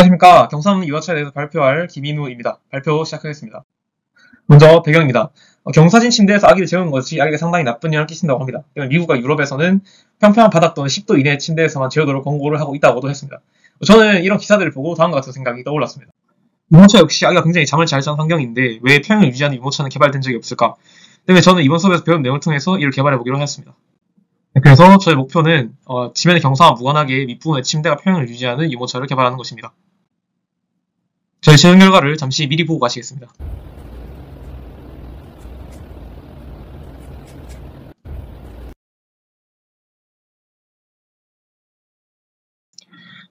안녕하십니까. 경사없는 유아차에 대해서 발표할 김인우입니다. 발표 시작하겠습니다. 먼저 배경입니다. 경사진 침대에서 아기를 재우는 것이 아기에게 상당히 나쁜 영향을 끼친다고 합니다. 미국과 유럽에서는 평평한 바닥 또는 10도 이내의 침대에서만 재우도록 권고를 하고 있다고도 했습니다. 저는 이런 기사들을 보고 다음과 같은 생각이 떠올랐습니다. 유모차 역시 아기가 굉장히 잠을 잘 자는 환경인데 왜 평형을 유지하는 유모차는 개발된 적이 없을까? 때문에 저는 이번 수업에서 배운 내용을 통해서 이를 개발해보기로 하였습니다. 그래서 저의 목표는 지면의 경사와 무관하게 윗부분의 침대가 평형을 유지하는 유모차를 개발하는 것입니다. 저희 채용 결과를 잠시 미리 보고 가시겠습니다.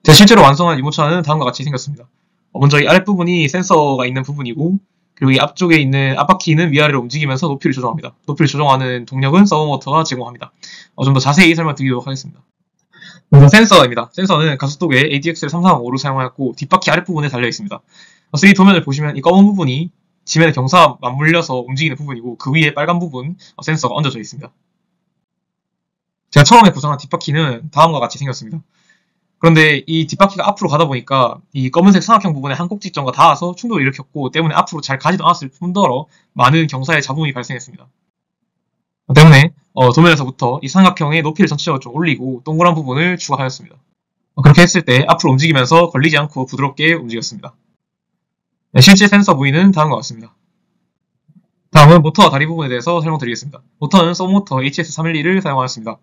제 실제로 완성한 유모차는 다음과 같이 생겼습니다. 먼저 이 아랫부분이 센서가 있는 부분이고, 그리고 이 앞쪽에 있는 앞바퀴는 위아래로 움직이면서 높이를 조정합니다. 높이를 조정하는 동력은 서버모터가 제공합니다. 좀 더 자세히 설명드리도록 하겠습니다. 먼저 센서입니다. 센서는 가속도계 ADXL335를 사용하였고 뒷바퀴 아랫부분에 달려 있습니다. 3D 도면을 보시면 이 검은 부분이 지면의 경사와 맞물려서 움직이는 부분이고 그 위에 빨간 부분 센서가 얹어져 있습니다. 제가 처음에 구성한 뒷바퀴는 다음과 같이 생겼습니다. 그런데 이 뒷바퀴가 앞으로 가다 보니까 이 검은색 삼각형 부분에 한 꼭지점과 닿아서 충돌을 일으켰고 때문에 앞으로 잘 가지도 않았을 뿐더러 많은 경사의 잡음이 발생했습니다. 때문에 도면에서부터 이 삼각형의 높이를 전체적으로 좀 올리고 동그란 부분을 추가하였습니다. 그렇게 했을 때 앞으로 움직이면서 걸리지 않고 부드럽게 움직였습니다. 실제 센서 부위는 다음과 같습니다. 다음은 모터와 다리 부분에 대해서 설명드리겠습니다. 모터는 서브모터 HS312를 사용하였습니다.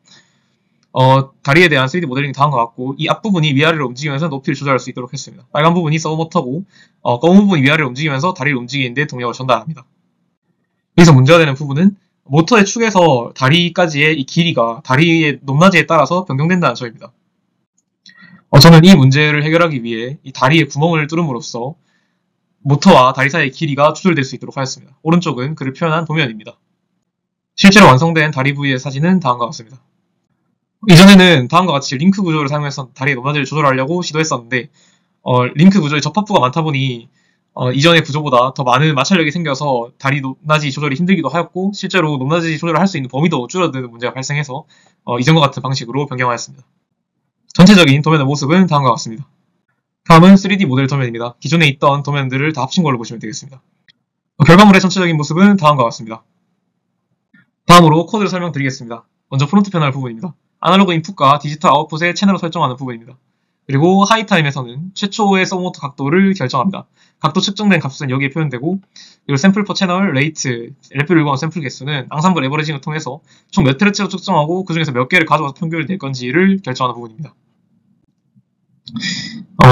다리에 대한 3D 모델링이 다음과 같고 이 앞부분이 위아래로 움직이면서 높이를 조절할 수 있도록 했습니다. 빨간 부분이 서브모터고 검은 부분이 위아래로 움직이면서 다리를 움직이는데 동력을 전달합니다. 여기서 문제가 되는 부분은 모터의 축에서 다리까지의 이 길이가 다리의 높낮이에 따라서 변경된다는 점입니다. 저는 이 문제를 해결하기 위해 이 다리에 구멍을 뚫음으로써 모터와 다리 사이의 길이가 조절될 수 있도록 하였습니다. 오른쪽은 그를 표현한 도면입니다. 실제로 완성된 다리 부위의 사진은 다음과 같습니다. 이전에는 다음과 같이 링크 구조를 사용해서 다리의 높낮이를 조절하려고 시도했었는데 링크 구조에 접합부가 많다 보니 이전의 구조보다 더 많은 마찰력이 생겨서 다리 높낮이 조절이 힘들기도 하였고 실제로 높낮이 조절을 할 수 있는 범위도 줄어드는 문제가 발생해서 이전과 같은 방식으로 변경하였습니다. 전체적인 도면의 모습은 다음과 같습니다. 다음은 3D 모델 도면입니다. 기존에 있던 도면들을 다 합친 걸로 보시면 되겠습니다. 결과물의 전체적인 모습은 다음과 같습니다. 다음으로 코드를 설명드리겠습니다. 먼저 프론트 패널 부분입니다. 아날로그 인풋과 디지털 아웃풋의 채널을 설정하는 부분입니다. 그리고 하이타임에서는 최초의 서브모터 각도를 결정합니다. 각도 측정된 값은 여기에 표현되고 그리고 샘플 퍼 채널, 레이트, LP를 요구하는 샘플 개수는 앙상블 에버리징을 통해서 총 몇 헤르츠로 측정하고 그 중에서 몇 개를 가져와서 평균을 낼 건지를 결정하는 부분입니다.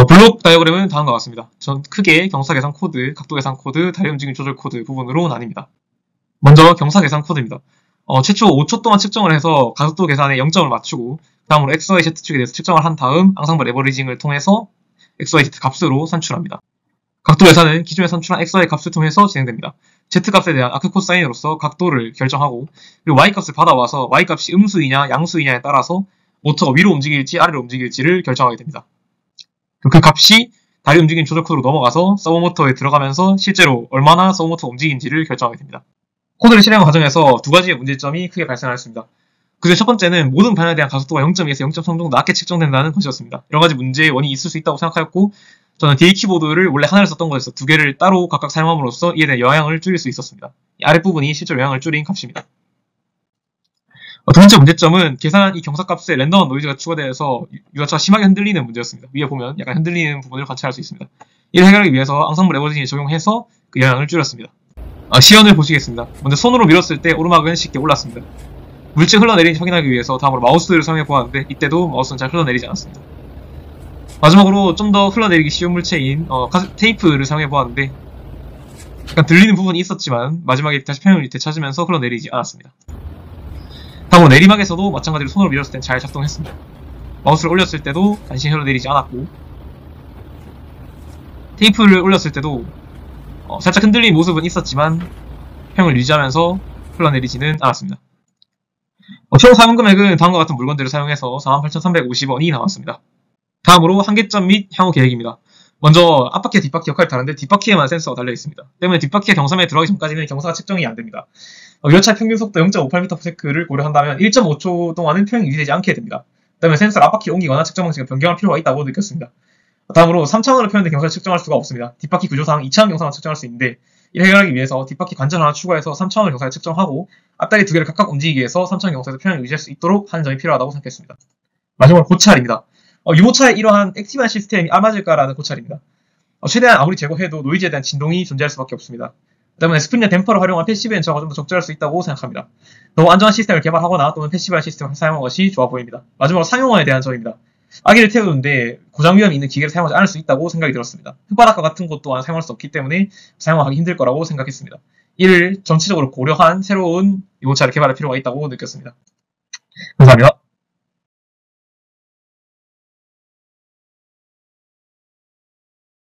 블록 다이어그램은 다음과 같습니다. 전 크게 경사 계산 코드, 각도 계산 코드, 다리 움직임 조절 코드 부분으로 나뉩니다. 먼저 경사 계산 코드입니다. 최초 5초 동안 측정을 해서 가속도 계산에 0점을 맞추고 다음으로 XYZ 축에 대해서 측정을 한 다음 앙상블 에버리징을 통해서 XYZ 값으로 산출합니다. 각도 계산은 기존에 산출한 XY 값을 통해서 진행됩니다. Z 값에 대한 아크 코사인으로서 각도를 결정하고 그리고 Y 값을 받아와서 Y 값이 음수이냐 양수이냐에 따라서 모터가 위로 움직일지 아래로 움직일지를 결정하게 됩니다. 그 값이 다리 움직임 조절 코드로 넘어가서 서버모터에 들어가면서 실제로 얼마나 서버모터가 움직인지를 결정하게 됩니다. 코드를 실행하는 과정에서 두 가지의 문제점이 크게 발생하였습니다. 그중에 첫 번째는 모든 반응에 대한 가속도가 0.2에서 0.3 정도 낮게 측정된다는 것이었습니다. 여러 가지 문제의 원인이 있을 수 있다고 생각하였고 저는 DA 키보드를 원래 하나를 썼던 것에서 두 개를 따로 각각 사용함으로써 이에 대한 영향을 줄일 수 있었습니다. 이 아랫부분이 실제로 영향을 줄인 값입니다. 두 번째 문제점은 계산한 이 경사값에 랜덤한 노이즈가 추가되어서 유아차가 심하게 흔들리는 문제였습니다. 위에 보면 약간 흔들리는 부분을 관찰할 수 있습니다. 이를 해결하기 위해서 앙상블 에버리징을 적용해서 그 영향을 줄였습니다. 시연을 보시겠습니다. 먼저 손으로 밀었을 때 오르막은 쉽게 올랐습니다. 물질 흘러내리는지 확인하기 위해서 다음으로 마우스를 사용해 보았는데 이때도 마우스는 잘 흘러내리지 않았습니다. 마지막으로 좀 더 흘러내리기 쉬운 물체인 테이프를 사용해 보았는데 약간 들리는 부분이 있었지만 마지막에 다시 평형을 되찾으면서 흘러내리지 않았습니다. 다음으로 내리막에서도 마찬가지로 손으로 밀었을 땐 잘 작동했습니다. 마우스를 올렸을 때도 간신히 흘러내리지 않았고 테이프를 올렸을 때도 살짝 흔들린 모습은 있었지만 평을 유지하면서 흘러내리지는 않았습니다. 총 사용 금액은 다음과 같은 물건들을 사용해서 48,350원이 나왔습니다. 다음으로 한계점 및 향후 계획입니다. 먼저 앞바퀴와 뒷바퀴 역할이 다른데 뒷바퀴에만 센서가 달려있습니다. 때문에 뒷바퀴가 경사면에 들어가기 전까지는 경사가 측정이 안됩니다. 유아차 평균 속도 0.58m/s를 고려한다면 1.5초 동안은 평형이 유지되지 않게 됩니다. 그다음에 센서를 앞바퀴로 옮기거나 측정 방식을 변경할 필요가 있다고 느꼈습니다. 다음으로 3차원으로 표현된 경사를 측정할 수가 없습니다. 뒷바퀴 구조상 2차원 경사만 측정할 수 있는데 이를 해결하기 위해서 뒷바퀴 관절 하나 추가해서 3차원의 경사를 측정하고 앞다리 두 개를 각각 움직이기 위해서 3차원 경사에서 표현을 유지할 수 있도록 하는 점이 필요하다고 생각했습니다. 마지막으로 고찰입니다. 유모차의 이러한 액티브한 시스템이 알맞을까라는 고찰입니다. 최대한 아무리 제거해도 노이즈에 대한 진동이 존재할 수밖에 없습니다. 때문에 스프링이나 댐퍼를 활용한 패시브 엔저가 좀 더 적절할 수 있다고 생각합니다. 더 안전한 시스템을 개발하거나 또는 패시브한 시스템을 사용하는 것이 좋아 보입니다. 마지막으로 상용화에 대한 점입니다. 아기를 태우는데 고장 위험이 있는 기계를 사용하지 않을 수 있다고 생각이 들었습니다. 흙바닥과 같은 것 또한 사용할 수 없기 때문에 사용하기 힘들 거라고 생각했습니다. 이를 전체적으로 고려한 새로운 유모차를 개발할 필요가 있다고 느꼈습니다. 감사합니다.